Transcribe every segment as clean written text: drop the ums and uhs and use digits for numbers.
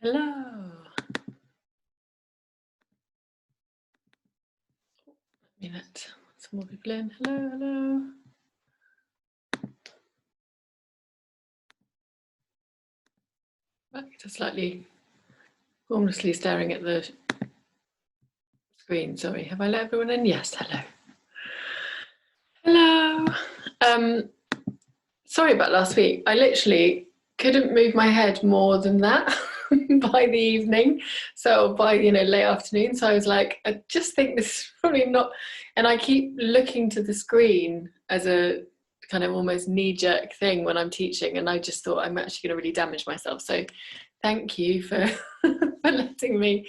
Hello. Minute. Some more people in. Hello, hello. Just slightly formlessly staring at the screen. Sorry, have I let everyone in? Yes, hello. Hello. Sorry about last week. I literally couldn't move my head more than that by the evening. So by, late afternoon. So I was like, I just think this is probably not, and I keep looking to the screen as a kind of almost knee-jerk thing when I'm teaching, and I just thought I'm actually going to really damage myself. So thank you for, for letting me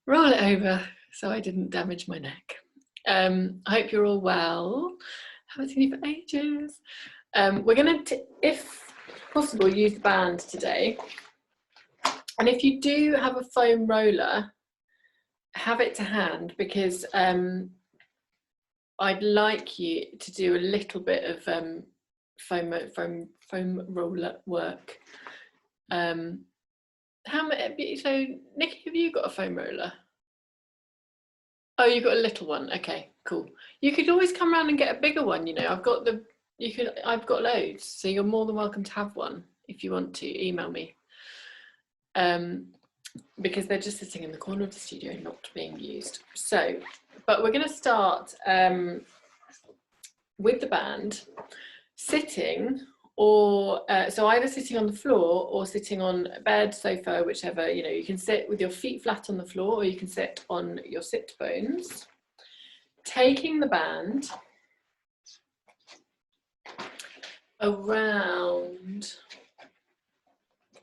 roll it over so I didn't damage my neck. I hope you're all well. Haven't seen you for ages. We're going to, if possible, use the band today. And if you do have a foam roller, have it to hand, because I'd like you to do a little bit of foam roller work. So Nikki, have you got a foam roller? Oh, you've got a little one. Okay, cool. You could always come around and get a bigger one. I've got loads, so you're more than welcome to have one if you want to. Email me, because they're just sitting in the corner of the studio and not being used. So, but we're going to start with the band sitting, or so either sitting on the floor or sitting on a bed, sofa, whichever. You can sit with your feet flat on the floor, or you can sit on your sit bones, taking the band around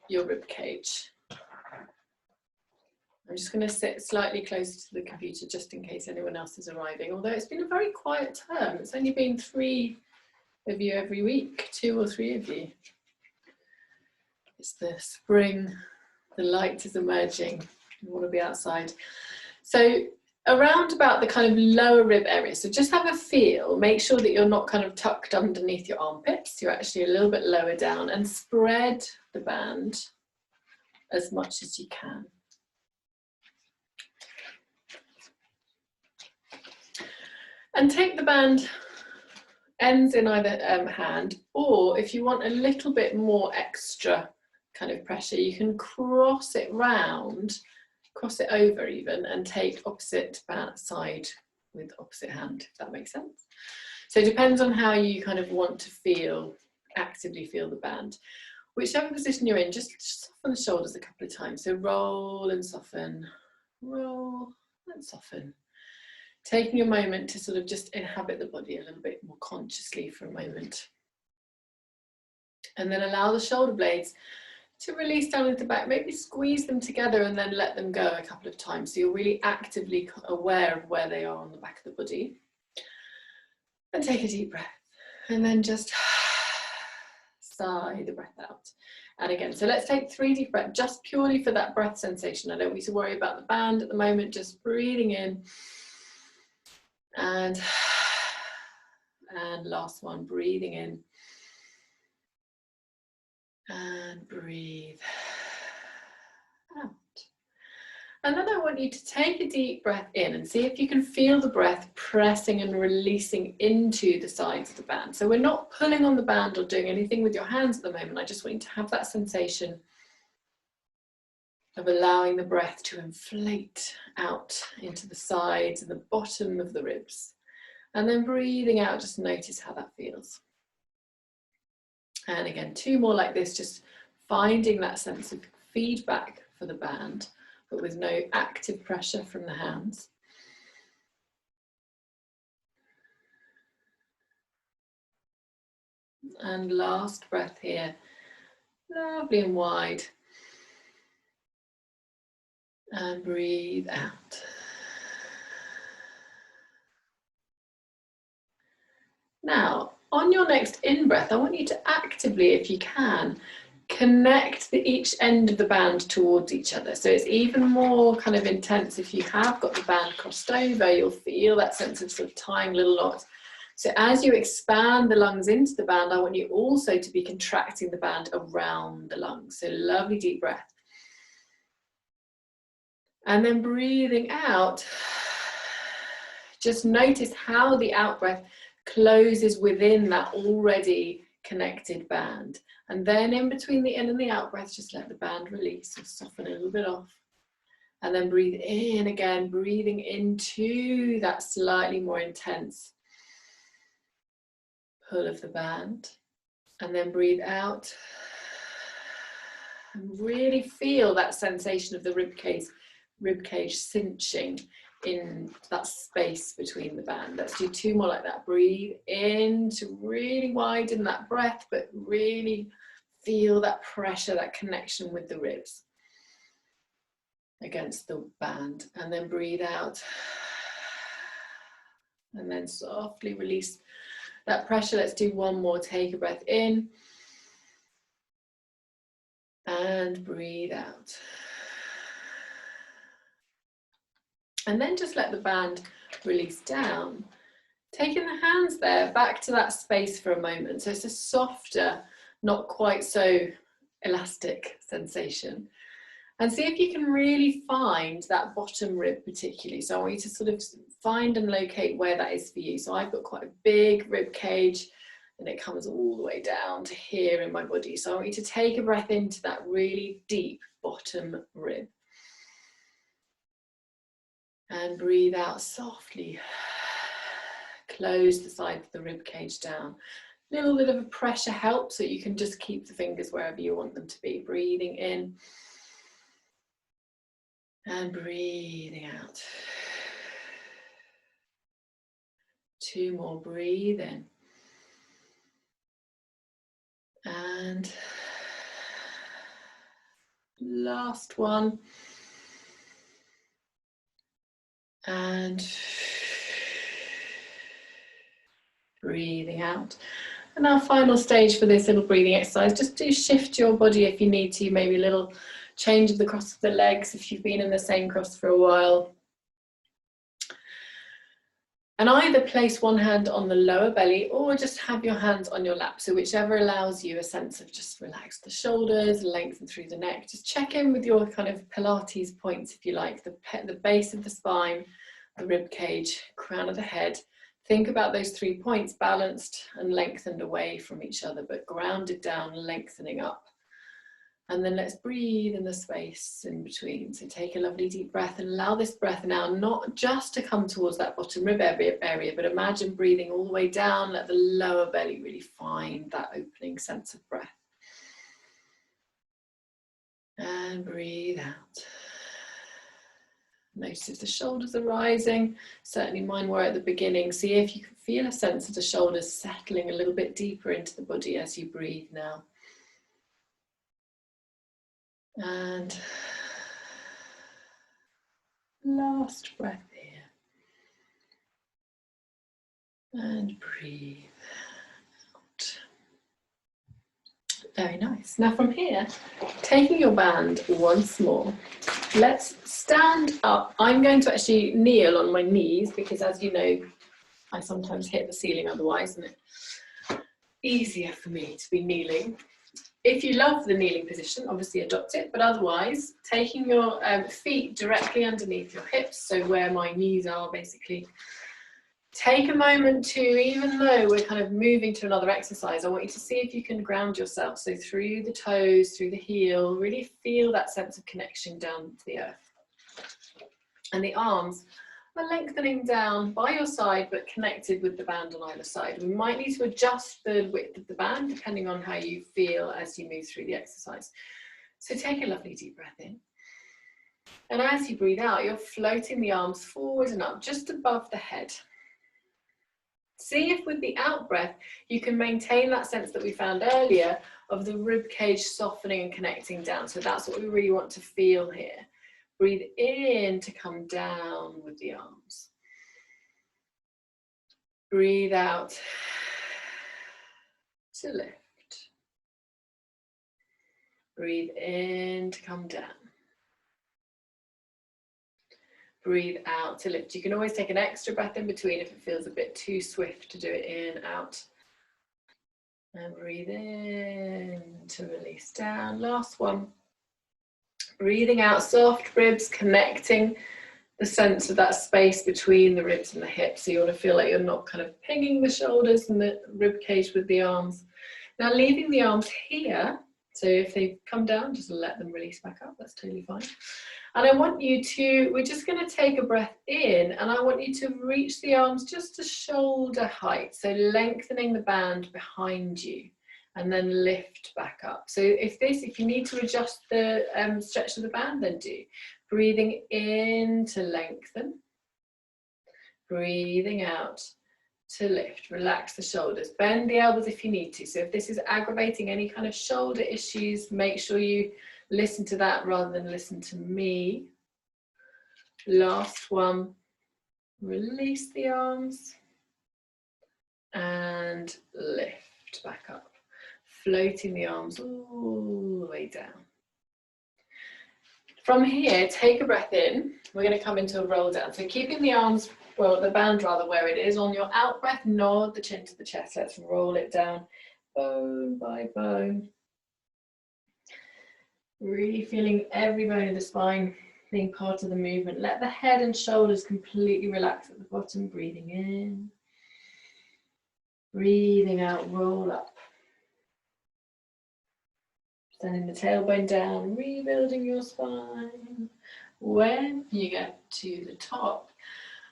your rib cage. I'm just going to sit slightly closer to the computer just in case anyone else is arriving, although it's been a very quiet term. It's only been 3 of you every week, 2 or 3 of you. It's the spring, the light is emerging, you want to be outside. So around about the kind of lower rib area, so just have a feel, make sure that you're not kind of tucked underneath your armpits, you're actually a little bit lower down, and spread the band as much as you can. And take the band ends in either hand, or if you want a little bit more extra kind of pressure, you can cross it round, cross it over even, and take opposite side with opposite hand, if that makes sense. So it depends on how you kind of want to feel, actively feel the band. Whichever position you're in, just soften the shoulders a couple of times. So roll and soften, roll and soften. Taking a moment to sort of just inhabit the body a little bit more consciously for a moment. And then allow the shoulder blades to release down into the back, maybe squeeze them together and then let them go a couple of times. So you're really actively aware of where they are on the back of the body. And take a deep breath. And then just sigh the breath out. And again, so let's take 3 deep breaths, just purely for that breath sensation. I don't need to worry about the band at the moment, just breathing in. And last one, breathing in and breathe out. And then I want you to take a deep breath in and see if you can feel the breath pressing and releasing into the sides of the band. So we're not pulling on the band or doing anything with your hands at the moment. I just want you to have that sensation of allowing the breath to inflate out into the sides and the bottom of the ribs. And then breathing out, just notice how that feels. And again, 2 more like this, just finding that sense of feedback for the band, but with no active pressure from the hands. And last breath here, lovely and wide. And breathe out. Now, on your next in-breath, I want you to actively, if you can, connect each end of the band towards each other. So it's even more kind of intense if you have got the band crossed over, you'll feel that sense of sort of tying little knots. So as you expand the lungs into the band, I want you also to be contracting the band around the lungs. So lovely deep breath. And then breathing out, just notice how the out breath closes within that already connected band. And then in between the in and the out breath, just let the band release or soften a little bit off. And then breathe in again, breathing into that slightly more intense pull of the band. And then breathe out. And really feel that sensation of the ribcage cinching in that space between the band. Let's do 2 more like that. Breathe in to really widen that breath, but really feel that pressure, that connection with the ribs against the band. And then breathe out. And then softly release that pressure. Let's do 1 more. Take a breath in. And breathe out. And then just let the band release down. Taking the hands there back to that space for a moment. So it's a softer, not quite so elastic sensation. And see if you can really find that bottom rib particularly. So I want you to sort of find and locate where that is for you. So I've got quite a big rib cage and it comes all the way down to here in my body. So I want you to take a breath into that really deep bottom rib. And breathe out softly. Close the side of the rib cage down. A little bit of a pressure helps, so you can just keep the fingers wherever you want them to be. Breathing in. And breathing out. 2 more, breathe in. And last one. And breathing out. And our final stage for this little breathing exercise, just do shift your body if you need to, maybe a little change of the cross of the legs if you've been in the same cross for a while. And either place one hand on the lower belly or just have your hands on your lap. So whichever allows you a sense of just relax the shoulders, lengthen through the neck. Just check in with your kind of Pilates points, if you like, the base of the spine, the rib cage, crown of the head. Think about those 3 points, balanced and lengthened away from each other, but grounded down, lengthening up. And then let's breathe in the space in between. So take a lovely deep breath and allow this breath now not just to come towards that bottom rib area, but imagine breathing all the way down. Let the lower belly really find that opening sense of breath. And breathe out. Notice if the shoulders are rising. Certainly mine were at the beginning. See if you can feel a sense of the shoulders settling a little bit deeper into the body as you breathe now. And last breath here. And breathe out. Very nice. Now from here, taking your band once more, let's stand up. I'm going to actually kneel on my knees because, as you know, I sometimes hit the ceiling otherwise, and it's easier for me to be kneeling. If you love the kneeling position, obviously adopt it, but otherwise, taking your feet directly underneath your hips, so where my knees are basically, take a moment to, even though we're kind of moving to another exercise, I want you to see if you can ground yourself. So through the toes, through the heel, really feel that sense of connection down to the earth. And the arms are lengthening down by your side, but connected with the band on either side. We might need to adjust the width of the band depending on how you feel as you move through the exercise. So take a lovely deep breath in. And as you breathe out, you're floating the arms forward and up, just above the head. See if with the out breath, you can maintain that sense that we found earlier of the rib cage softening and connecting down. So that's what we really want to feel here. Breathe in to come down with the arms. Breathe out to lift. Breathe in to come down. Breathe out to lift. You can always take an extra breath in between if it feels a bit too swift to do it in, out. And breathe in to release down. Last one. Breathing out, soft ribs, connecting the sense of that space between the ribs and the hips. So you want to feel like you're not kind of pinging the shoulders and the rib cage with the arms. Now leaving the arms here, so if they come down, just let them release back up, that's totally fine. And I want you to, we're just going to take a breath in, and I want you to reach the arms just to shoulder height, so lengthening the band behind you, and then lift back up. So if you need to adjust the stretch of the band, then do. Breathing in to lengthen, breathing out to lift. Relax the shoulders, bend the elbows if you need to. So if this is aggravating any kind of shoulder issues, make sure you listen to that rather than listen to me. Last one, release the arms and lift back up, floating the arms all the way down. From here, take a breath in. We're going to come into a roll down. So keeping the arms, well, the band rather, where it is. On your out breath, nod the chin to the chest. Let's roll it down, bone by bone. Really feeling every bone of the spine being part of the movement. Let the head and shoulders completely relax at the bottom. Breathing in. Breathing out, roll up. Sending the tailbone down, rebuilding your spine. When you get to the top,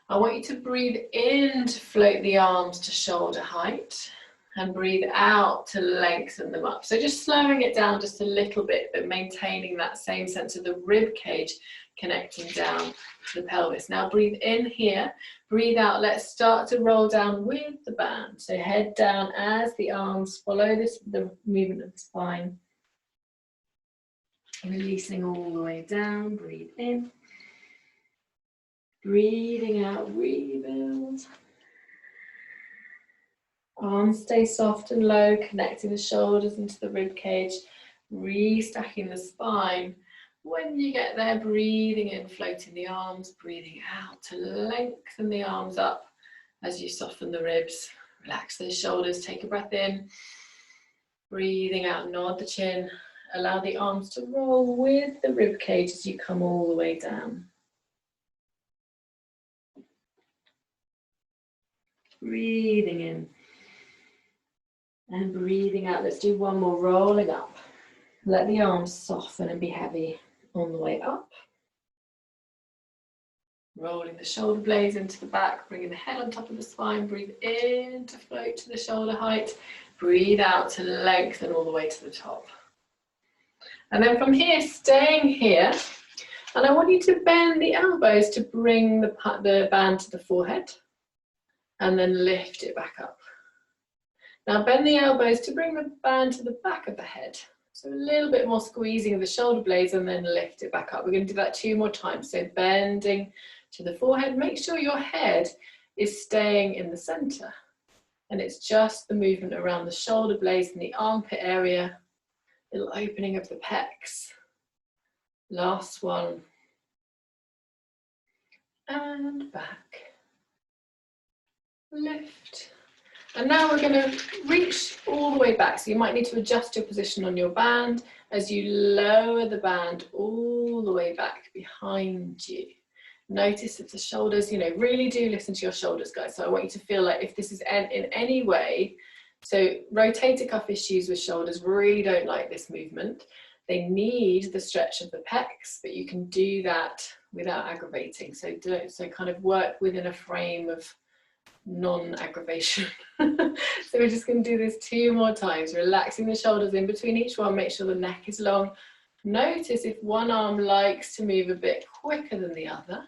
I want you to breathe in to float the arms to shoulder height, and breathe out to lengthen them up. So just slowing it down just a little bit, but maintaining that same sense of the rib cage connecting down to the pelvis. Now breathe in here, breathe out. Let's start to roll down with the band. So head down as the arms follow the movement of the spine. Releasing all the way down, breathe in. Breathing out, rebuild. Arms stay soft and low, connecting the shoulders into the rib cage, restacking the spine. When you get there, breathing in, floating the arms, breathing out to lengthen the arms up as you soften the ribs. Relax those shoulders, take a breath in. Breathing out, nod the chin. Allow the arms to roll with the rib cage as you come all the way down. Breathing in and breathing out. Let's do one more, rolling up. Let the arms soften and be heavy on the way up. Rolling the shoulder blades into the back, bringing the head on top of the spine. Breathe in to float to the shoulder height. Breathe out to lengthen all the way to the top. And then from here, staying here, and I want you to bend the elbows to bring the band to the forehead, and then lift it back up. Now bend the elbows to bring the band to the back of the head. So a little bit more squeezing of the shoulder blades, and then lift it back up. We're going to do that 2 more times. So bending to the forehead, make sure your head is staying in the center. And it's just the movement around the shoulder blades and the armpit area. Little opening of the pecs. Last one. And back. Lift. And now we're going to reach all the way back. So you might need to adjust your position on your band as you lower the band all the way back behind you. Notice if the shoulders, really do listen to your shoulders, guys. So I want you to feel like if this is in any way, so rotator cuff issues with shoulders really don't like this movement. They need the stretch of the pecs, but you can do that without aggravating. So kind of work within a frame of non-aggravation. So we're just going to do this 2 more times, relaxing the shoulders in between each one. Make sure the neck is long. Notice if one arm likes to move a bit quicker than the other.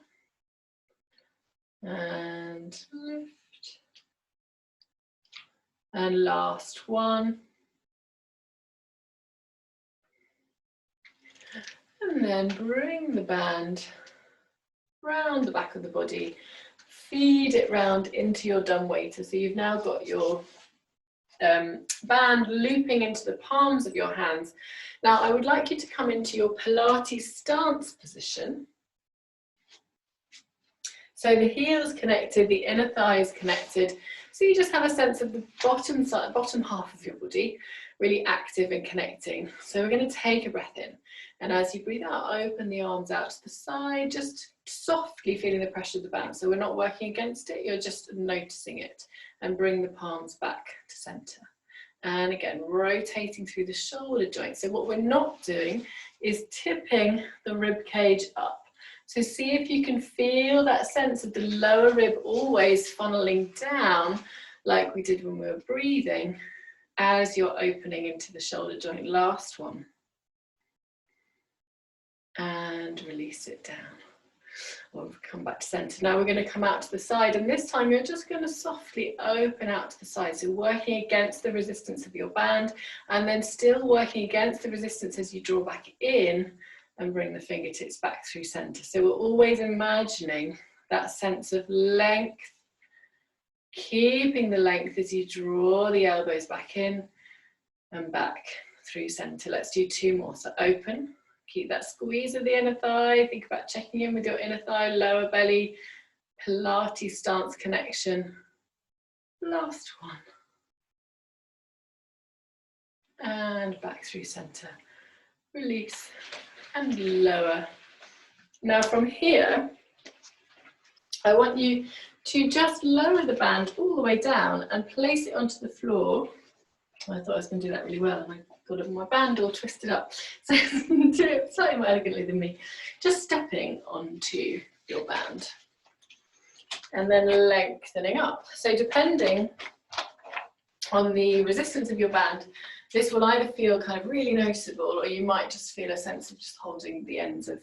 And lift. And last one. And then bring the band round the back of the body. Feed it round into your dumbwaiter. So you've now got your band looping into the palms of your hands. Now I would like you to come into your Pilates stance position. So the heels connected, the inner thighs connected. So you just have a sense of the bottom half of your body. really active and connecting. So we're going to take a breath in, and as you breathe out, open the arms out to the side, just softly feeling the pressure of the band. So we're not working against it, you're just noticing it, and bring the palms back to center. And again, rotating through the shoulder joint. So what we're not doing is tipping the rib cage up. So see if you can feel that sense of the lower rib always funneling down, like we did when we were breathing, as you're opening into the shoulder joint. Last one. And release it down. We'll come back to center. Now we're going to come out to the side, and this time you're just going to softly open out to the side. So working against the resistance of your band, and then still working against the resistance as you draw back in and bring the fingertips back through center. So we're always imagining that sense of length, keeping the length as you draw the elbows back in and back through center. Let's do 2 more. So open. Keep that squeeze of the inner thigh. Think about checking in with your inner thigh, lower belly, Pilates stance connection. Last one. And back through center. Release and lower. Now from here, I want you to just lower the band all the way down and place it onto the floor. I thought I was going to do that really well, and I got my band all twisted up. So do it slightly more elegantly than me. Just stepping onto your band and then lengthening up. So depending on the resistance of your band, this will either feel kind of really noticeable, or you might just feel a sense of just holding the ends of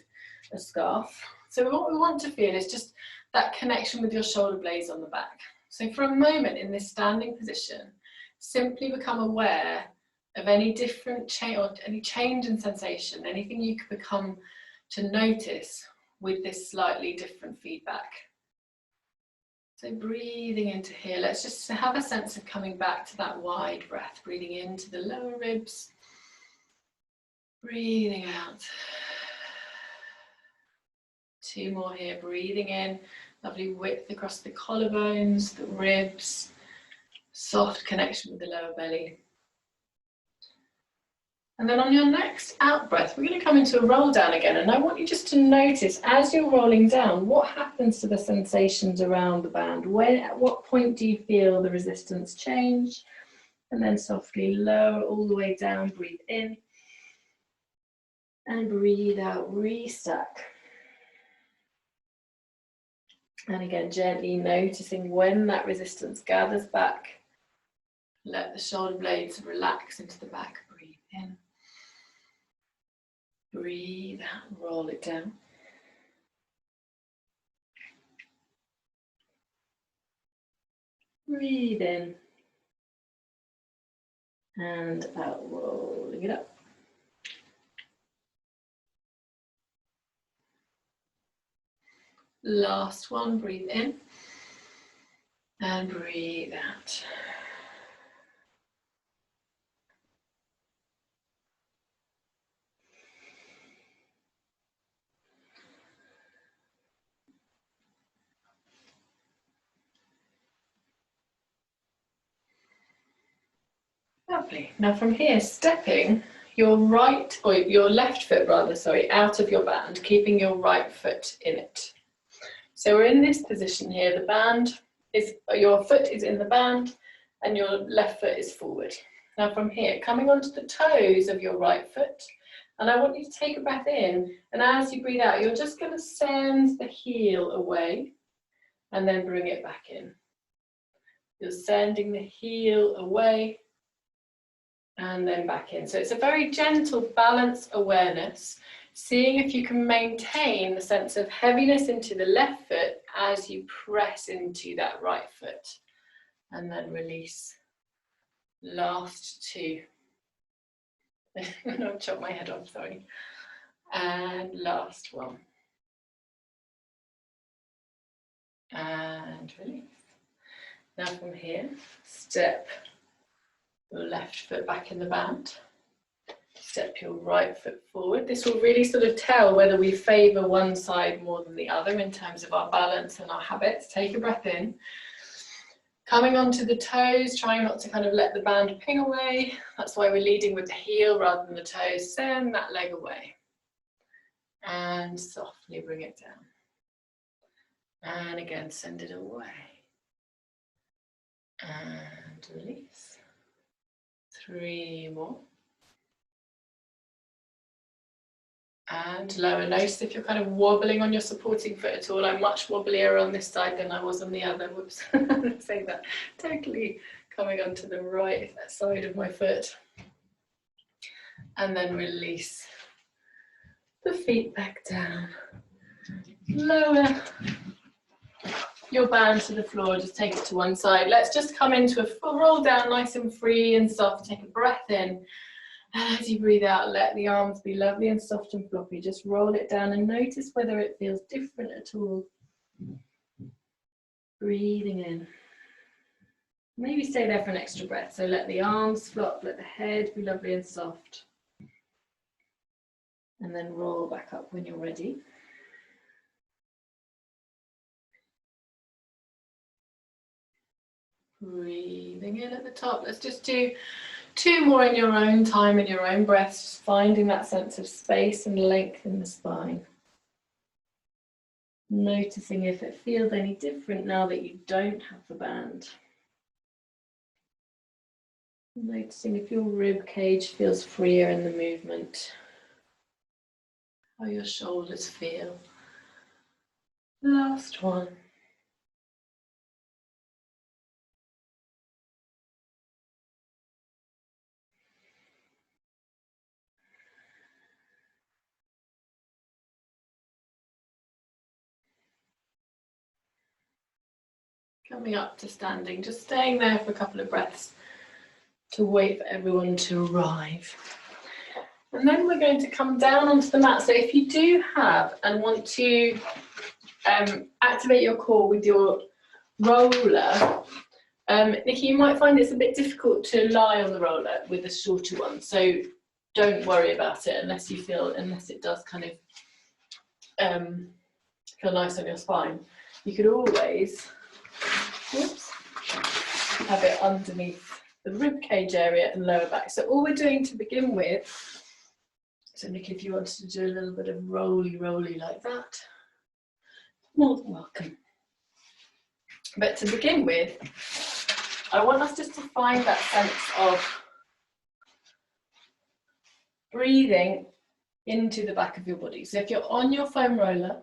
a scarf. So what we want to feel is just that connection with your shoulder blades on the back. So for a moment in this standing position, simply become aware of any different change or any change in sensation, anything you could become to notice with this slightly different feedback. So breathing into here, let's just have a sense of coming back to that wide breath, breathing into the lower ribs, breathing out. 2 more here, breathing in, lovely width across the collarbones, the ribs, soft connection with the lower belly. And then on your next out breath, we're going to come into a roll down again. And I want you just to notice as you're rolling down, what happens to the sensations around the band? At what point do you feel the resistance change? And then softly lower all the way down, breathe in. And breathe out, restack. And again, gently noticing when that resistance gathers back. Let the shoulder blades relax into the back, breathe in. Breathe out, roll it down. Breathe in. And out, rolling it up. Last one, breathe in. And breathe out. Lovely. Now from here, stepping your right, or your left foot rather, sorry, out of your band, keeping your right foot in it. So we're in this position here, the band is, your foot is in the band and your left foot is forward. Now from here, coming onto the toes of your right foot, and I want you to take a breath in, and as you breathe out, you're just going to send the heel away and then bring it back in. You're sending the heel away and then back in. So it's a very gentle balance awareness, seeing if you can maintain the sense of heaviness into the left foot as you press into that right foot. And then release. Last 2. I've chopped my head off, sorry. And last one. And release. Now from here, step your left foot back in the band. Step your right foot forward. This will really sort of tell whether we favour one side more than the other in terms of our balance and our habits. Take a breath in. Coming onto the toes, trying not to kind of let the band ping away. That's why we're leading with the heel rather than the toes. Send that leg away. And softly bring it down. And again, send it away. And release. 3 more. And lower. Notice if you're kind of wobbling on your supporting foot at all. I'm much wobblier on this side than I was on the other. Whoops, say that. Totally coming onto the right side of my foot. And then release the feet back down. Lower your band to the floor, just take it to one side. Let's just come into a full roll down, nice and free and soft. Take a breath in. And as you breathe out, let the arms be lovely and soft and floppy. Just roll it down and notice whether it feels different at all. Breathing in. Maybe stay there for an extra breath. So let the arms flop, let the head be lovely and soft. And then roll back up when you're ready. Breathing in at the top. Let's just do 2 more in your own time, in your own breath, just finding that sense of space and length in the spine. Noticing if it feels any different now that you don't have the band. Noticing if your rib cage feels freer in the movement. How your shoulders feel. Last one. Coming up to standing, just staying there for a couple of breaths to wait for everyone to arrive. And then we're going to come down onto the mat. So if you do have and want to activate your core with your roller, Nikki, you might find it's a bit difficult to lie on the roller with a shorter one. So don't worry about it unless it does kind of feel nice on your spine. You could always have it underneath the rib cage area and lower back. So all we're doing to begin with, so Nikki, if you wanted to do a little bit of roly like that, more than welcome. But to begin with, I want us just to find that sense of breathing into the back of your body. So if you're on your foam roller,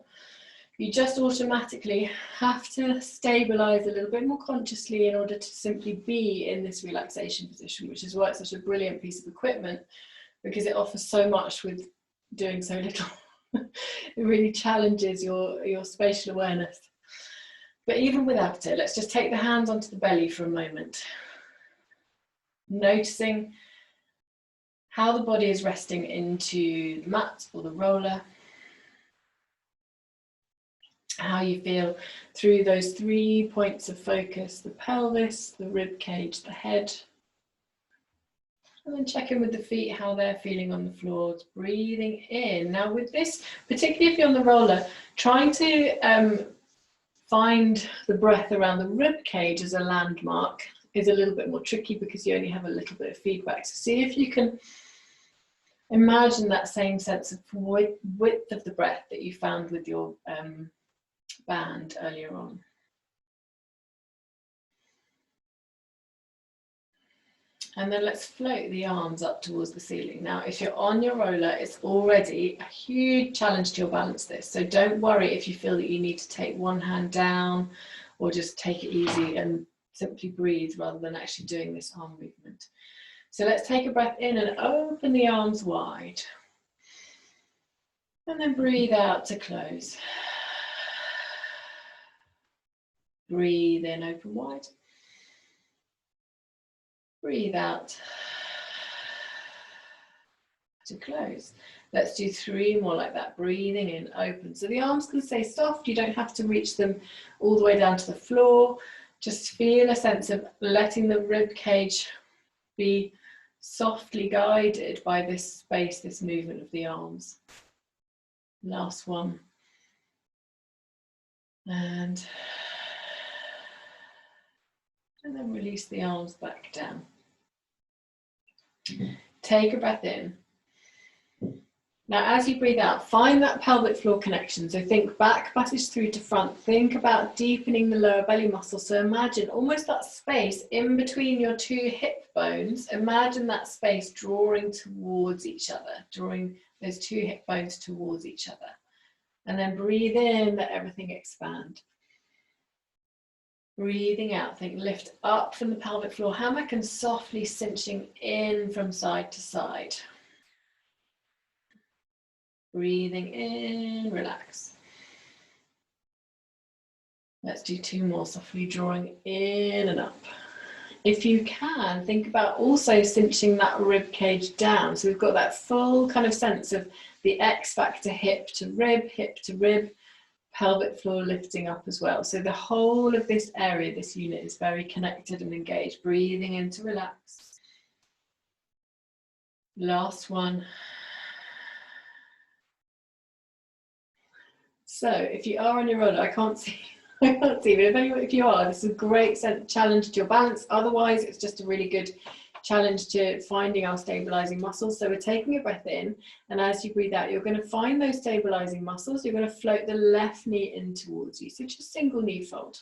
you just automatically have to stabilize a little bit more consciously in order to simply be in this relaxation position, which is why it's such a brilliant piece of equipment, because it offers so much with doing so little. It really challenges your spatial awareness. But even without it, let's just take the hands onto the belly for a moment. Noticing how the body is resting into the mat or the roller. How you feel through those 3 points of focus, the pelvis, the rib cage, the head. And then check in with the feet, how they're feeling on the floors, breathing in. Now with this, particularly if you're on the roller, trying to find the breath around the rib cage as a landmark is a little bit more tricky because you only have a little bit of feedback. So see if you can imagine that same sense of width of the breath that you found with your band earlier on. And then let's float the arms up towards the ceiling. Now, if you're on your roller, it's already a huge challenge to your balance this. So don't worry if you feel that you need to take one hand down or just take it easy and simply breathe rather than actually doing this arm movement. So let's take a breath in and open the arms wide. And then breathe out to close. Breathe in, open wide. Breathe out to close. Let's do 3 more like that. Breathing in, open. So the arms can stay soft. You don't have to reach them all the way down to the floor. Just feel a sense of letting the rib cage be softly guided by this space, this movement of the arms. Last one. And then release the arms back down. Take a breath in. Now, as you breathe out, find that pelvic floor connection. So think back passage through to front. Think about deepening the lower belly muscle. So imagine almost that space in between your two hip bones. Imagine that space drawing towards each other, drawing those two hip bones towards each other. And then breathe in, let everything expand. Breathing out, think lift up from the pelvic floor, hammock, and softly cinching in from side to side. Breathing in, relax. Let's do two more, softly drawing in and up. If you can, think about also cinching that rib cage down. So we've got that full kind of sense of the X factor, hip to rib, pelvic floor lifting up as well. So the whole of this area, this unit is very connected and engaged. Breathing in to relax. Last one. So if you are on your roller, I can't see, but if you are, this is a great challenge to your balance. Otherwise, it's just a really good challenge to finding our stabilizing muscles. So we're taking a breath in, and as you breathe out, you're going to find those stabilizing muscles. You're going to float the left knee in towards you. So just single knee fold.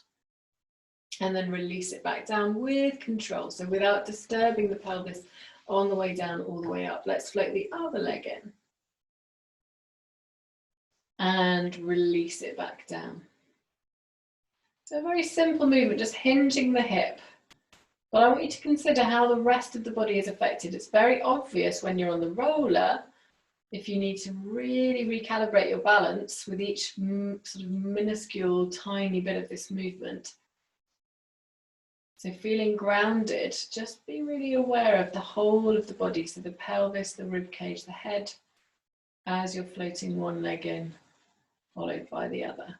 And then release it back down with control. So without disturbing the pelvis on the way down, all the way up. Let's float the other leg in. And release it back down. So a very simple movement, just hinging the hip. But I want you to consider how the rest of the body is affected. It's very obvious when you're on the roller, if you need to really recalibrate your balance with each sort of minuscule, tiny bit of this movement. So feeling grounded, just be really aware of the whole of the body. So the pelvis, the rib cage, the head, as you're floating one leg in, followed by the other.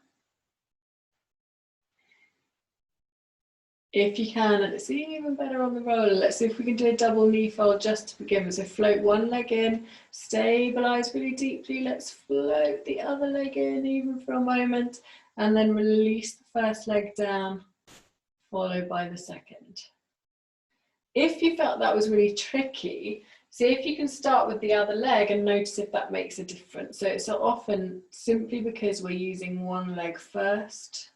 If you can, and it's even better on the roller, let's see if we can do a double knee fold just to begin with. So float one leg in, stabilize really deeply. Let's float the other leg in even for a moment, and then release the first leg down, followed by the second. If you felt that was really tricky, see if you can start with the other leg and notice if that makes a difference. So it's often simply because we're using one leg first,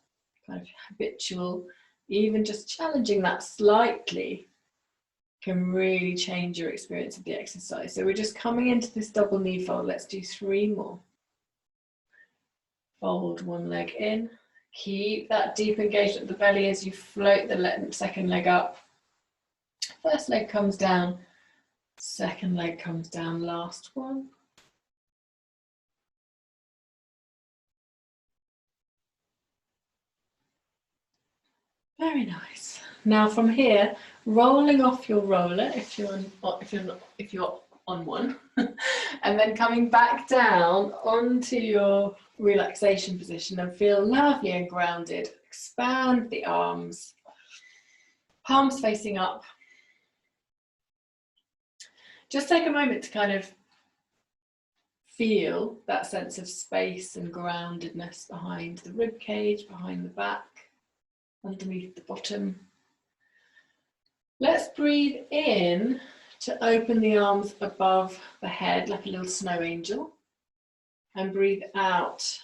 kind of habitual. Even just challenging that slightly can really change your experience of the exercise. So we're just coming into this double knee fold. Let's do 3 more. Fold one leg in. Keep that deep engagement of the belly as you float the second leg up. First leg comes down, second leg comes down, last one. Very nice. Now from here, rolling off your roller if you're on one, and then coming back down onto your relaxation position and feel lovely and grounded. Expand the arms, palms facing up. Just take a moment to kind of feel that sense of space and groundedness behind the rib cage, behind the back, underneath the bottom. Let's breathe in to open the arms above the head like a little snow angel, and breathe out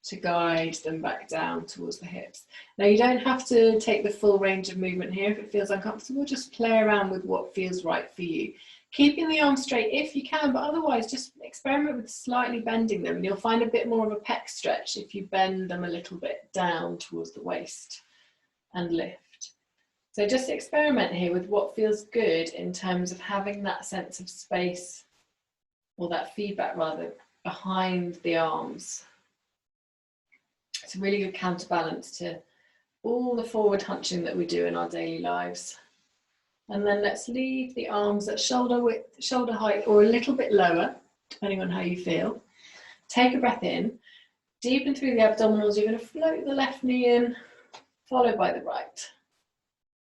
to guide them back down towards the hips. Now you don't have to take the full range of movement here. If it feels uncomfortable, just play around with what feels right for you. Keeping the arms straight if you can, but otherwise just experiment with slightly bending them. You'll find a bit more of a pec stretch if you bend them a little bit down towards the waist and lift. So just experiment here with what feels good in terms of having that sense of space, or that feedback rather, behind the arms. It's a really good counterbalance to all the forward hunching that we do in our daily lives. And then let's leave the arms at shoulder width, shoulder height, or a little bit lower, depending on how you feel. Take a breath in, deepen through the abdominals. You're going to float the left knee in, followed by the right.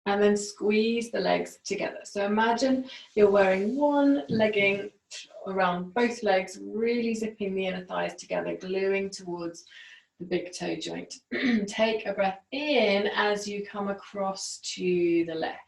And then squeeze the legs together. So imagine you're wearing one legging around both legs, really zipping the inner thighs together, gluing towards the big toe joint. Take a breath in as you come across to the left.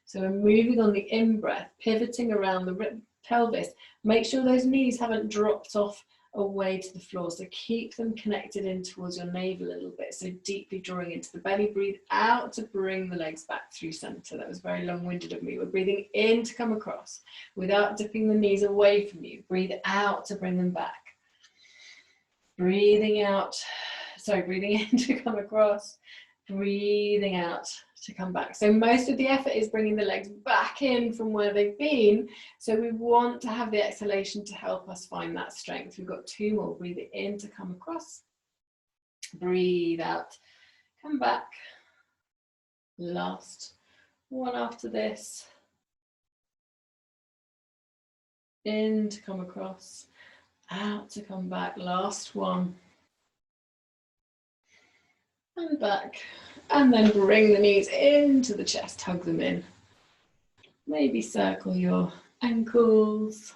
So we're moving on the in-breath, pivoting around the pelvis. Make sure those knees haven't dropped off away to the floor. So keep them connected in towards your navel a little bit. So deeply drawing into the belly. Breathe out to bring the legs back through center. That was very long-winded of me. We're breathing in to come across without dipping the knees away from you. Breathe out to bring them back. Breathing out, breathing in to come across, breathing out to come back. So most of the effort is bringing the legs back in from where they've been. So we want to have the exhalation to help us find that strength. We've got 2 more. Breathe it in to come across. Breathe out, come back. Last one after this. In to come across. Out to come back, last one. And back. And then bring the knees into the chest, hug them in. Maybe circle your ankles.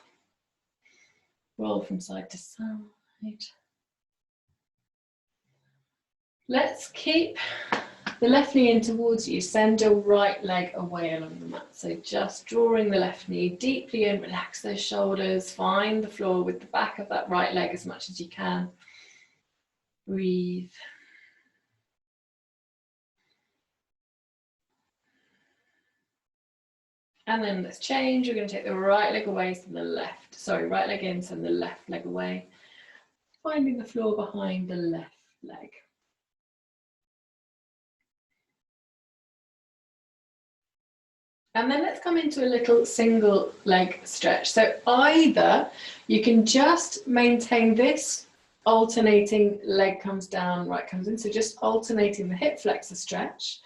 Roll from side to side. Let's keep the left knee in towards you. Send your right leg away along the mat. So just drawing the left knee deeply in, relax those shoulders, find the floor with the back of that right leg as much as you can. Breathe. And then let's change. We're going to take the right leg away, send the left. Sorry, right leg in, send the left leg away. Finding the floor behind the left leg. And then let's come into a little single leg stretch. So either you can just maintain this alternating leg comes down, right comes in. So just alternating the hip flexor stretch.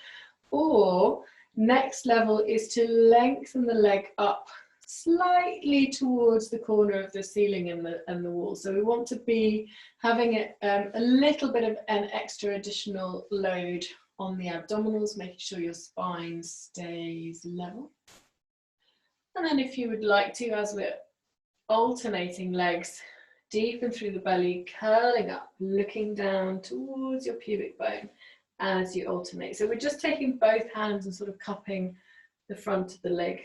Or next level is to lengthen the leg up slightly towards the corner of the ceiling and the wall. So we want to be having a little bit of an extra additional load on the abdominals, making sure your spine stays level. And then if you would like to, as we're alternating legs, deep and through the belly, curling up, looking down towards your pubic bone as you alternate. So we're just taking both hands and sort of cupping the front of the leg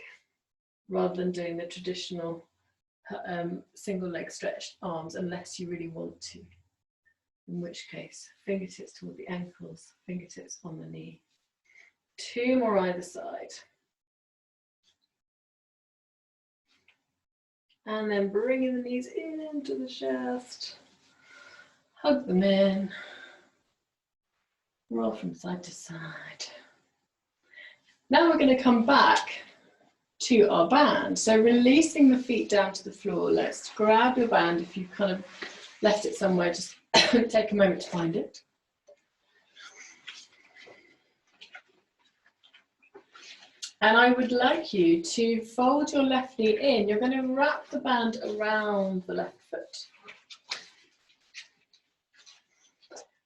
rather than doing the traditional single leg stretched arms, unless you really want to. In which case, fingertips toward the ankles, fingertips on the knee. 2 more either side. And then bringing the knees into the chest. Hug them in. Roll from side to side. Now we're going to come back to our band. So releasing the feet down to the floor. Let's grab your band. If you've kind of left it somewhere, just take a moment to find it. And I would like you to fold your left knee in. You're going to wrap the band around the left foot.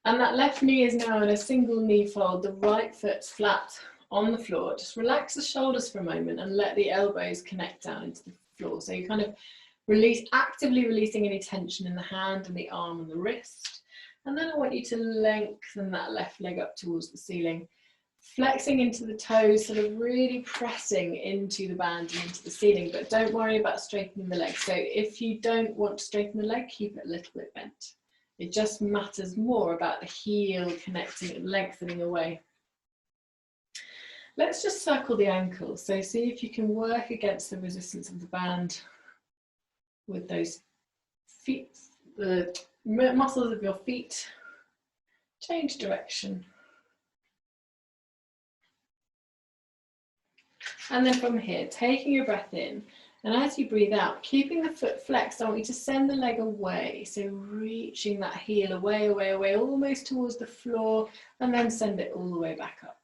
And that left knee is now in a single knee fold. The right foot's flat on the floor. Just relax the shoulders for a moment and let the elbows connect down into the floor. So you kind of actively releasing any tension in the hand and the arm and the wrist. And then I want you to lengthen that left leg up towards the ceiling, flexing into the toes, sort of really pressing into the band and into the ceiling, but don't worry about straightening the leg. So if you don't want to straighten the leg, keep it a little bit bent. It just matters more about the heel connecting and lengthening away. Let's just circle the ankles. So see if you can work against the resistance of the band with those feet, the muscles of your feet. Change direction. And then from here, taking your breath in, and as you breathe out, keeping the foot flexed, I want you to send the leg away. So reaching that heel away, away, away, almost towards the floor, and then send it all the way back up.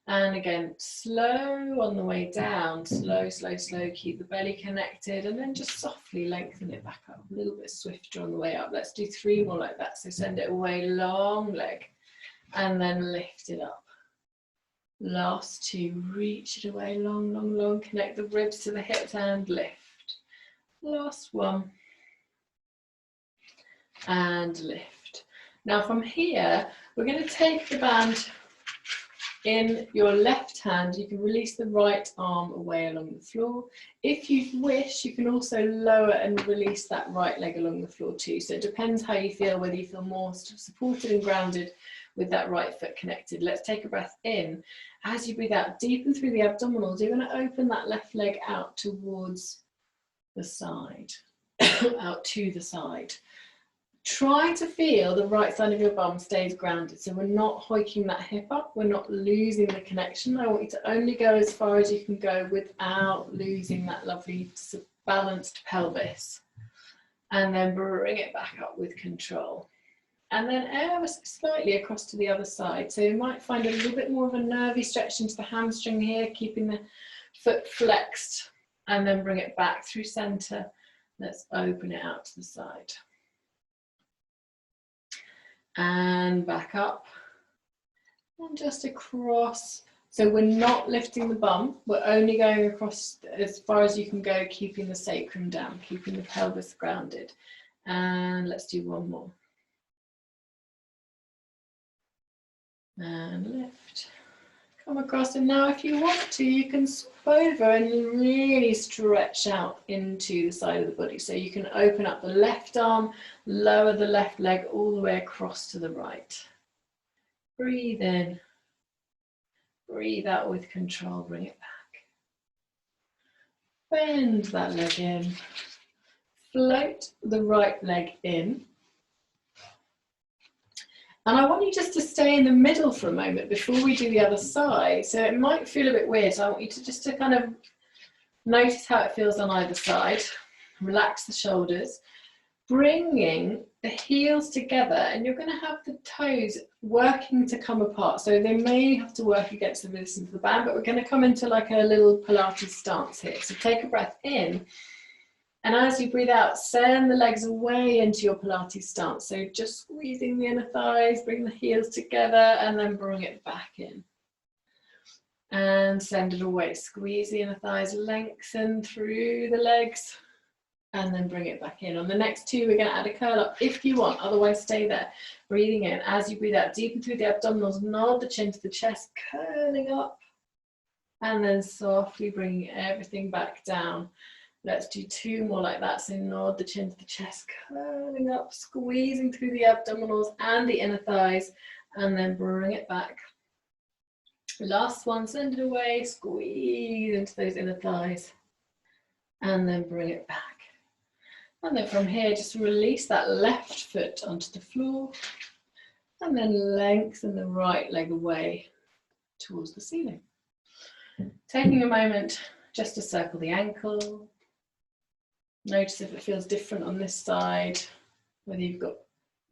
And again, slow on the way down, slow, slow, slow, keep the belly connected, and then just softly lengthen it back up, a little bit swifter on the way up. Let's do 3 more like that. So send it away, long leg, and then lift it up. Last 2, reach it away, long, long, long, connect the ribs to the hips and lift. Last 1, and lift. Now from here, we're going to take the band in your left hand. You can release the right arm away along the floor. If you wish, you can also lower and release that right leg along the floor too. So it depends how you feel, whether you feel more supported and grounded with that right foot connected. Let's take a breath in. As you breathe out, deepen through the abdominals, you're going to open that left leg out towards the side, out to the side. Try to feel the right side of your bum stays grounded, so we're not hoiking that hip up, we're not losing the connection. I want you to only go as far as you can go without losing that lovely balanced pelvis. And then bring it back up with control. And then ever so slightly across to the other side. So you might find a little bit more of a nervy stretch into the hamstring here, keeping the foot flexed, and then bring it back through center. Let's open it out to the side. And back up and just across. So we're not lifting the bum, we're only going across as far as you can go, keeping the sacrum down, keeping the pelvis grounded. And let's do one more. And lift. Come across, and now if you want to, you can swap over and really stretch out into the side of the body. So you can open up the left arm, lower the left leg all the way across to the right. Breathe in, breathe out with control, bring it back. Bend that leg in, float the right leg in. And I want you just to stay in the middle for a moment before we do the other side. So it might feel a bit weird. So I want you to just kind of notice how it feels on either side. Relax the shoulders, bringing the heels together, and you're going to have the toes working to come apart. So they may have to work against the resistance of the band, but we're going to come into like a little Pilates stance here. So take a breath in. And as you breathe out, send the legs away into your Pilates stance. So just squeezing the inner thighs, bring the heels together, and then bring it back in. And send it away. Squeeze the inner thighs, lengthen through the legs, and then bring it back in. On the next two, we're going to add a curl up if you want, otherwise stay there. Breathing in. As you breathe out, deepen through the abdominals, nod the chin to the chest, curling up, and then softly bringing everything back down. Let's do two more like that. So nod the chin to the chest, curling up, squeezing through the abdominals and the inner thighs, and then bring it back. Last one, send it away, squeeze into those inner thighs, and then bring it back. And then from here, just release that left foot onto the floor, and then lengthen the right leg away towards the ceiling. Taking a moment just to circle the ankle. Notice if it feels different on this side, whether you've got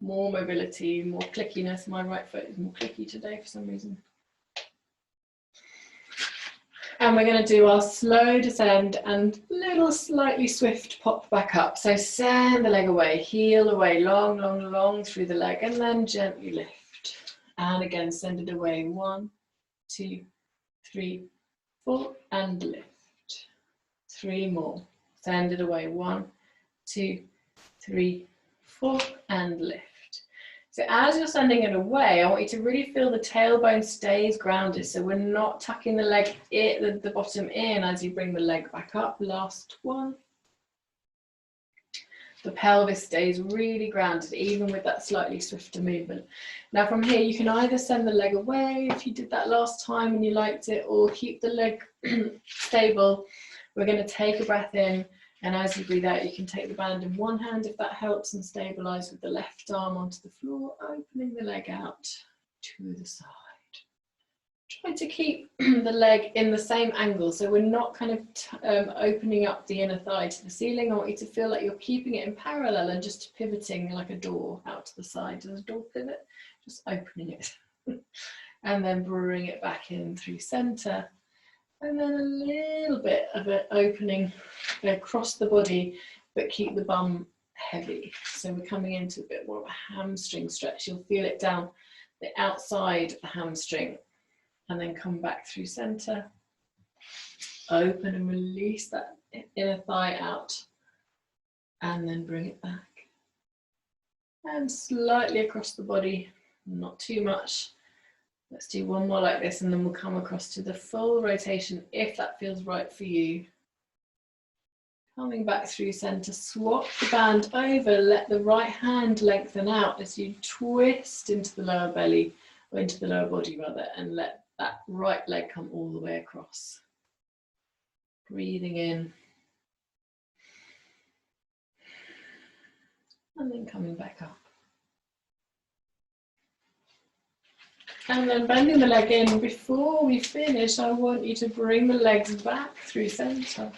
more mobility, more clickiness. My right foot is more clicky today for some reason. And we're going to do our slow descend and little slightly swift pop back up. So send the leg away, heel away, long, long, long through the leg, and then gently lift. And again, send it away. 1, 2, 3, 4, and lift. 3 more. Send it away. 1, 2, 3, 4, and lift. So as you're sending it away, I want you to really feel the tailbone stays grounded. So we're not tucking the leg, the bottom in as you bring the leg back up. Last one. The pelvis stays really grounded, even with that slightly swifter movement. Now from here, you can either send the leg away if you did that last time and you liked it, or keep the leg stable. We're going to take a breath in, and as you breathe out, you can take the band in one hand if that helps, and stabilize with the left arm onto the floor, opening the leg out to the side. Try to keep the leg in the same angle, so we're not kind of opening up the inner thigh to the ceiling. I want you to feel like you're keeping it in parallel and just pivoting like a door out to the side. Does a door pivot? Just opening it. And then bring it back in through center. And then a little bit of an opening across the body, but keep the bum heavy. So we're coming into a bit more of a hamstring stretch. You'll feel it down the outside of the hamstring. And then come back through center. Open and release that inner thigh out. And then bring it back. and slightly across the body, not too much. Let's do one more like this, and then we'll come across to the full rotation if that feels right for you. Coming back through center, swap the band over, let the right hand lengthen out as you twist into the lower belly, or into the lower body rather, and let that right leg come all the way across. Breathing in. And then coming back up. And then bending the leg in. Before we finish, I want you to bring the legs back through center.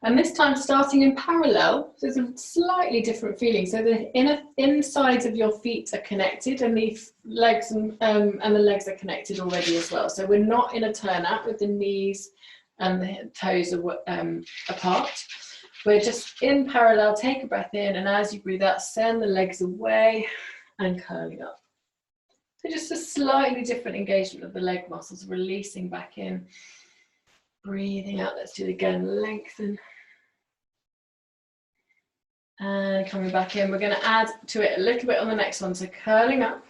And this time starting in parallel, so it's a slightly different feeling. So the insides of your feet are connected, and the legs and the legs are connected already as well. So we're not in a turnout with the knees and the toes apart. We're just in parallel. Take a breath in, and as you breathe out, send the legs away and curling up. So just a slightly different engagement of the leg muscles, releasing back in. Breathing out, let's do it again, lengthen. And coming back in, we're going to add to it a little bit on the next one, so curling up.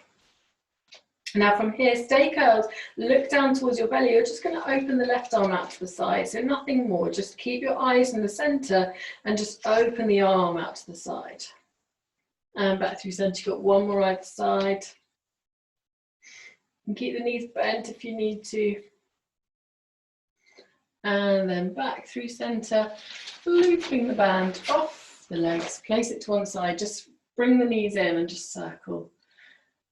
Now from here, stay curled, look down towards your belly. You're just going to open the left arm out to the side, so nothing more. Just keep your eyes in the center and just open the arm out to the side. And back through center, you've got one more either side. And keep the knees bent if you need to. And then back through center, looping the band off the legs, place it to one side, just bring the knees in and just circle,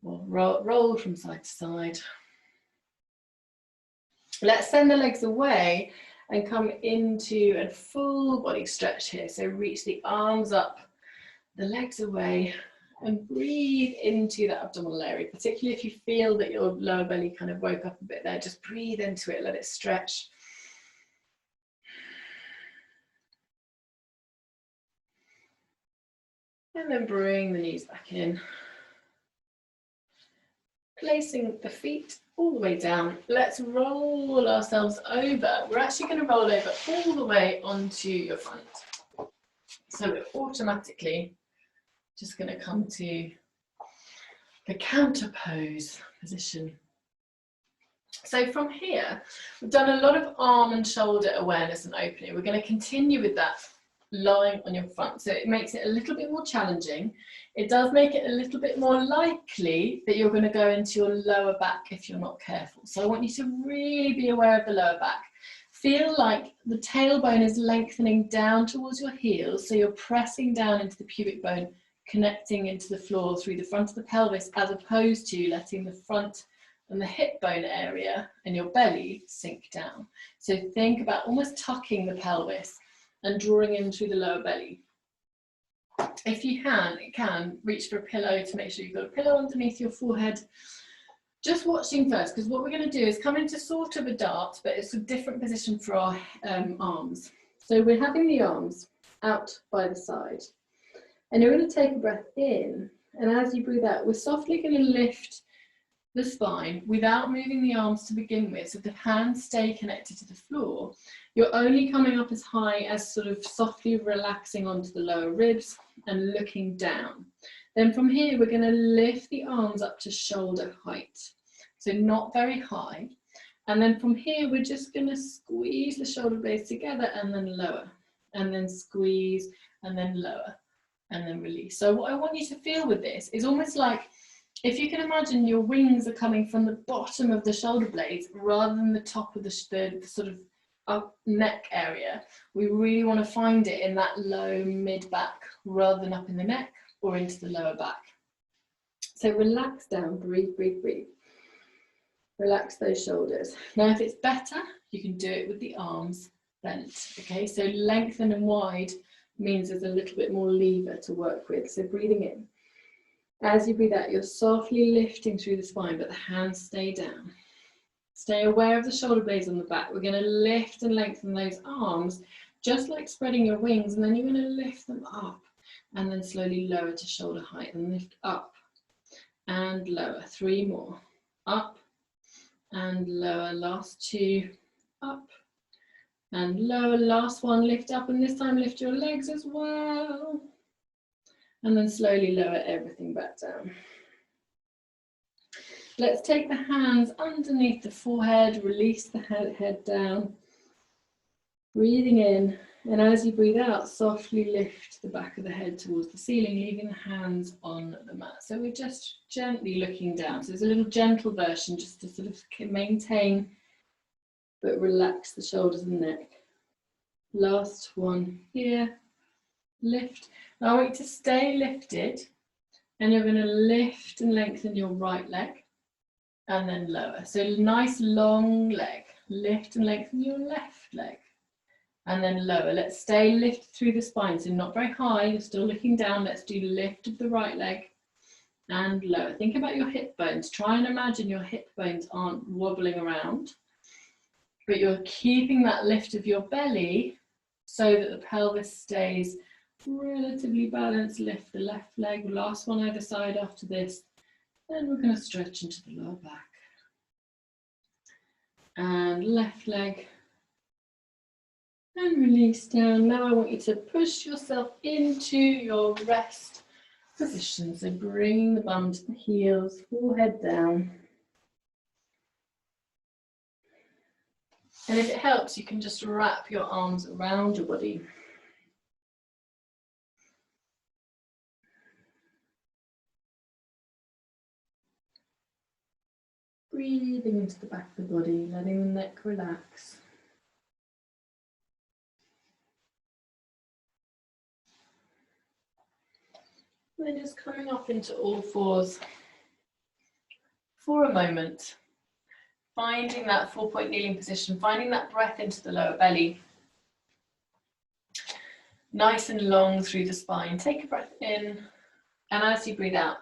or roll from side to side. Let's send the legs away and come into a full body stretch here. So reach the arms up, the legs away, and breathe into that abdominal area, particularly if you feel that your lower belly kind of woke up a bit there. Just breathe into it, let it stretch. And then bring the knees back in. Placing the feet all the way down. Let's roll ourselves over. We're actually going to roll over all the way onto your front. So we're automatically just going to come to the counter pose position. So from here, we've done a lot of arm and shoulder awareness and opening. We're going to continue with that lying on your front. So it makes it a little bit more challenging. It does make it a little bit more likely that you're going to go into your lower back if you're not careful. So I want you to really be aware of the lower back. Feel like the tailbone is lengthening down towards your heels, so you're pressing down into the pubic bone, connecting into the floor through the front of the pelvis, as opposed to letting the front and the hip bone area and your belly sink down. So think about almost tucking the pelvis and drawing in through the lower belly. If you can reach for a pillow to make sure you've got a pillow underneath your forehead. Just watching first, because what we're going to do is come into sort of a dart, but it's a different position for our arms. So we're having the arms out by the side, and you're going to take a breath in, and as you breathe out, we're softly going to lift the spine without moving the arms to begin with, so the hands stay connected to the floor. You're only coming up as high as sort of softly relaxing onto the lower ribs and looking down. Then from here, we're going to lift the arms up to shoulder height, so not very high. And then from here, we're just going to squeeze the shoulder blades together and then lower, and then squeeze and then lower, and then release. So what I want you to feel with this is almost like, if you can imagine your wings are coming from the bottom of the shoulder blades rather than the top of the sort of up neck area. We really want to find it in that low mid back rather than up in the neck or into the lower back. So relax down, breathe, breathe, breathe. Relax those shoulders. Now if it's better, you can do it with the arms bent. Okay, so lengthen and wide means there's a little bit more lever to work with. So breathing in. As you breathe out, you're softly lifting through the spine, but the hands stay down. Stay aware of the shoulder blades on the back. We're going to lift and lengthen those arms, just like spreading your wings, and then you're going to lift them up and then slowly lower to shoulder height and lift up and lower. 3 more. Up and lower. Last 2. Up and lower. Last 1. Lift up, and this time lift your legs as well. And then slowly lower everything back down. Let's take the hands underneath the forehead, release the head down. Breathing in, and as you breathe out, softly lift the back of the head towards the ceiling, leaving the hands on the mat. So we're just gently looking down. So it's a little gentle version, just to sort of maintain but relax the shoulders and neck. Last one here. Lift. Now I want you to stay lifted, and you're going to lift and lengthen your right leg, and then lower. So nice long leg. Lift and lengthen your left leg, and then lower. Let's stay lifted through the spine, so not very high, you're still looking down. Let's do lift of the right leg and lower. Think about your hip bones. Try and imagine your hip bones aren't wobbling around, but you're keeping that lift of your belly so that the pelvis stays relatively balanced. Lift the left leg, last one either side after this. Then we're going to stretch into the lower back. And left leg. And release down. Now I want you to push yourself into your rest position. So bring the bum to the heels, forehead down. And if it helps, you can just wrap your arms around your body. Breathing into the back of the body, letting the neck relax. And then just coming up into all fours for a moment. Finding that 4-point kneeling position, finding that breath into the lower belly. Nice and long through the spine. Take a breath in, and as you breathe out,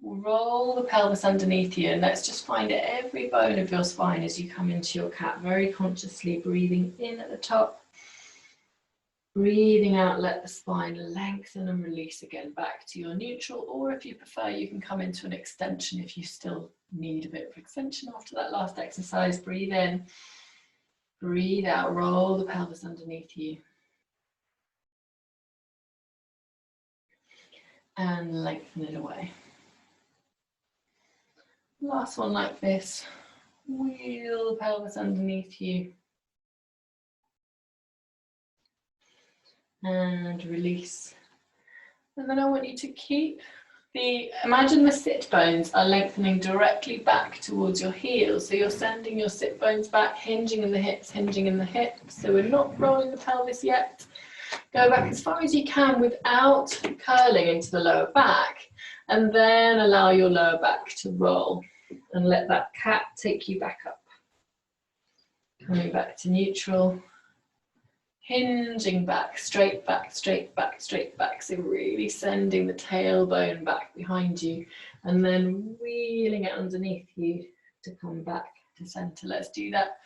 roll the pelvis underneath you, and let's just find every bone of your spine as you come into your cat, very consciously breathing in at the top. Breathing out, let the spine lengthen and release again back to your neutral, or if you prefer, you can come into an extension if you still need a bit of extension after that last exercise. Breathe in, breathe out, roll the pelvis underneath you. And lengthen it away. Last one like this. Wheel the pelvis underneath you. And release. And then I want you to keep imagine the sit bones are lengthening directly back towards your heels. So you're sending your sit bones back, hinging in the hips, hinging in the hips. So we're not rolling the pelvis yet. Go back as far as you can without curling into the lower back. And then allow your lower back to roll. And let that cat take you back up. Coming back to neutral. Hinging back, straight back, straight back, straight back. So really sending the tailbone back behind you and then wheeling it underneath you to come back to center. Let's do that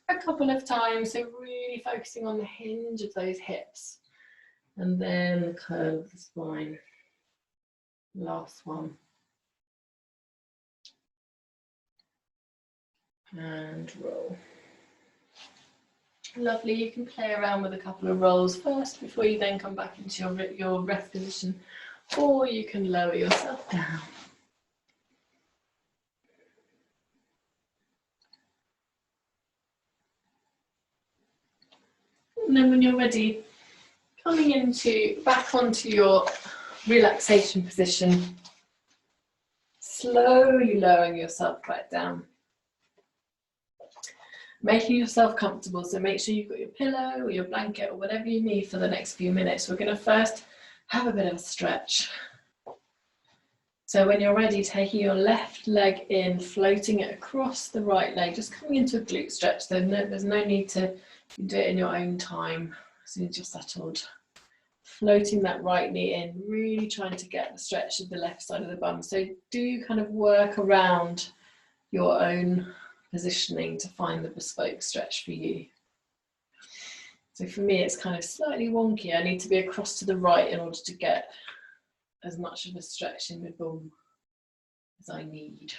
a couple of times. So really focusing on the hinge of those hips and then the curl of the spine. Last one. And roll. Lovely, you can play around with a couple of rolls first before you then come back into your rest position, or you can lower yourself down. And then when you're ready, coming back onto your relaxation position, slowly lowering yourself back down. Making yourself comfortable, so make sure you've got your pillow or your blanket or whatever you need for the next few minutes. We're going to first have a bit of a stretch. So when you're ready, taking your left leg in, floating it across the right leg, just coming into a glute stretch. There's no need to do it in your own time as soon as you're settled. Floating that right knee in, really trying to get the stretch of the left side of the bum. So do kind of work around your own positioning to find the bespoke stretch for you. So for me, it's kind of slightly wonky. I need to be across to the right in order to get as much of a stretch in the bum as I need.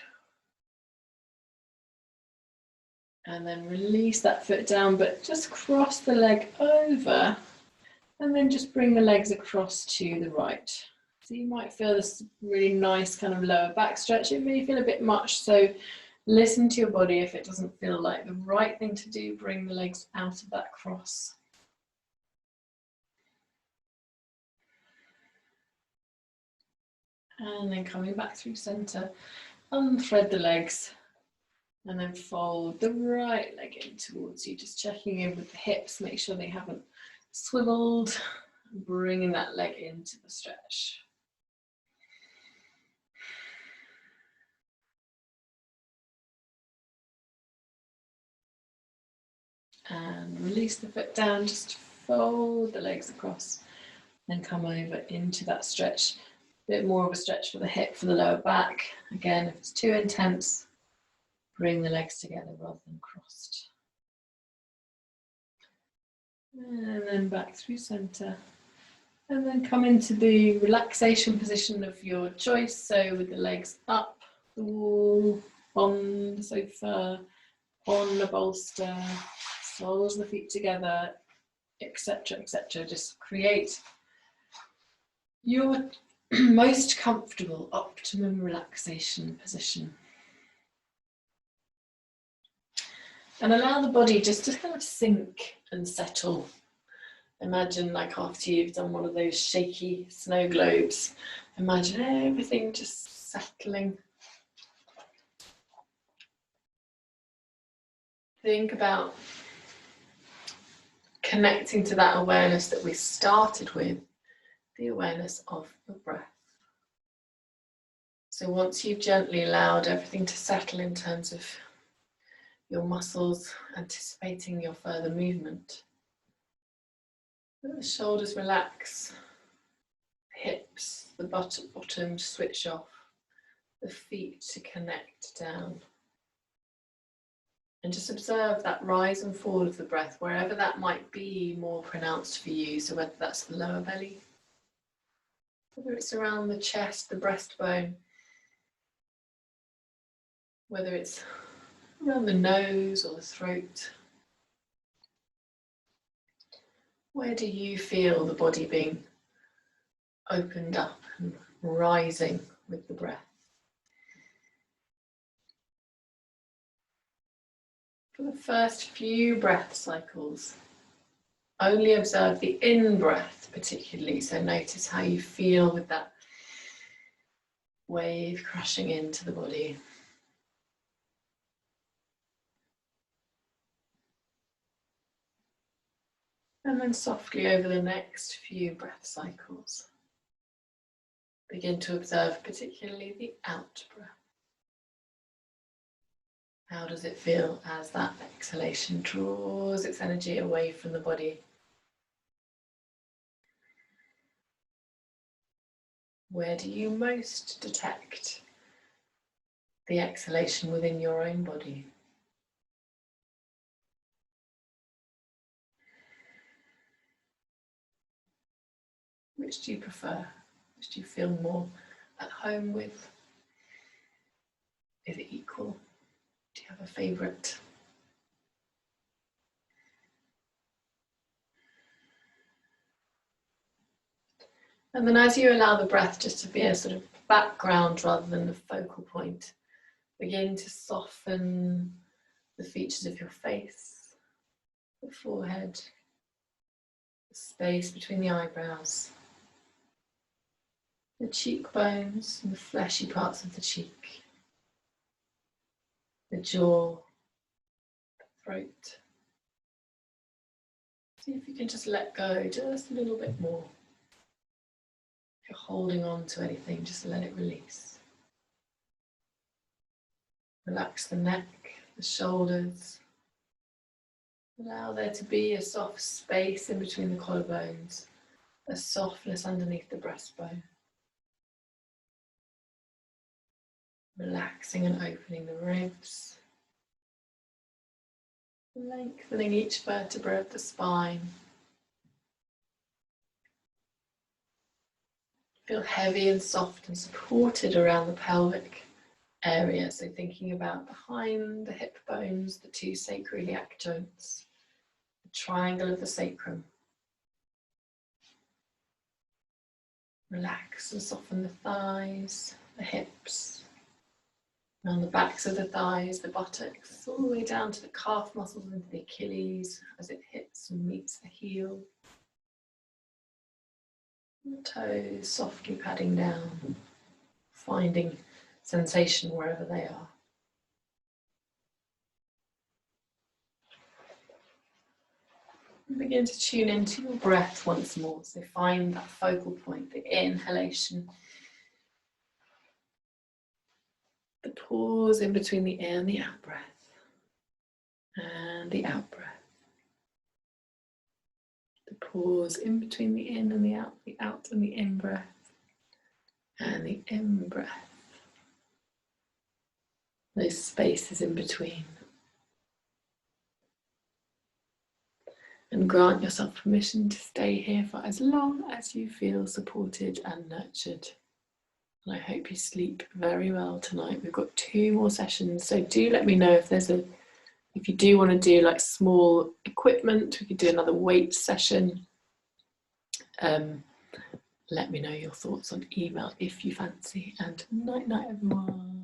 And then release that foot down, but just cross the leg over and then just bring the legs across to the right. So you might feel this really nice kind of lower back stretch. It may feel a bit much, so listen to your body. If it doesn't feel like the right thing to do, bring the legs out of that cross. And then coming back through center, unthread the legs, and then fold the right leg in towards you, just checking in with the hips, make sure they haven't swiveled, bringing that leg into the stretch. And release the foot down, just fold the legs across, then come over into that stretch. A bit more of a stretch for the hip, for the lower back. Again, if it's too intense, bring the legs together rather than crossed. And then back through center. And then come into the relaxation position of your choice. So with the legs up the wall, on the sofa, on the bolster, soles of the feet together, etc., etc. Just create your most comfortable, optimum relaxation position. And allow the body just to kind of sink and settle. Imagine like after you've done one of those shaky snow globes, imagine everything just settling. Think about connecting to that awareness that we started with, the awareness of your breath. So once you've gently allowed everything to settle in terms of your muscles, anticipating your further movement, let the shoulders relax, hips, the bottom switch off, the feet to connect down. And just observe that rise and fall of the breath, wherever that might be more pronounced for you. So whether that's the lower belly, whether it's around the chest, the breastbone, whether it's around the nose or the throat. Where do you feel the body being opened up and rising with the breath? For the first few breath cycles, only observe the in-breath particularly, so notice how you feel with that wave crashing into the body. And then softly over the next few breath cycles, begin to observe particularly the out-breath. How does it feel as that exhalation draws its energy away from the body? Where do you most detect the exhalation within your own body? Which do you prefer? Which do you feel more at home with? Is it equal? Do you have a favourite? And then as you allow the breath just to be a sort of background rather than the focal point, begin to soften the features of your face, the forehead, the space between the eyebrows, the cheekbones and the fleshy parts of the cheek, the jaw, the throat. See if you can just let go just a little bit more. If you're holding on to anything, just let it release. Relax the neck, the shoulders. Allow there to be a soft space in between the collarbones, a softness underneath the breastbone. Relaxing and opening the ribs. Lengthening each vertebra of the spine. Feel heavy and soft and supported around the pelvic area. So thinking about behind the hip bones, the two sacroiliac joints, the triangle of the sacrum. Relax and soften the thighs, the hips, around the backs of the thighs, the buttocks, all the way down to the calf muscles into the Achilles as it hits and meets the heel. The toes softly padding down, finding sensation wherever they are. And begin to tune into your breath once more. So find that focal point, the inhalation. The pause in between the in and the out breath. And the out breath. The pause in between the in and the out and the in breath. And the in breath. Those spaces in between. And grant yourself permission to stay here for as long as you feel supported and nurtured. And I hope you sleep very well tonight. We've got 2 more sessions, so do let me know if you do want to do like small equipment. We could do another weight session. Let me know your thoughts on email if you fancy, and night night everyone.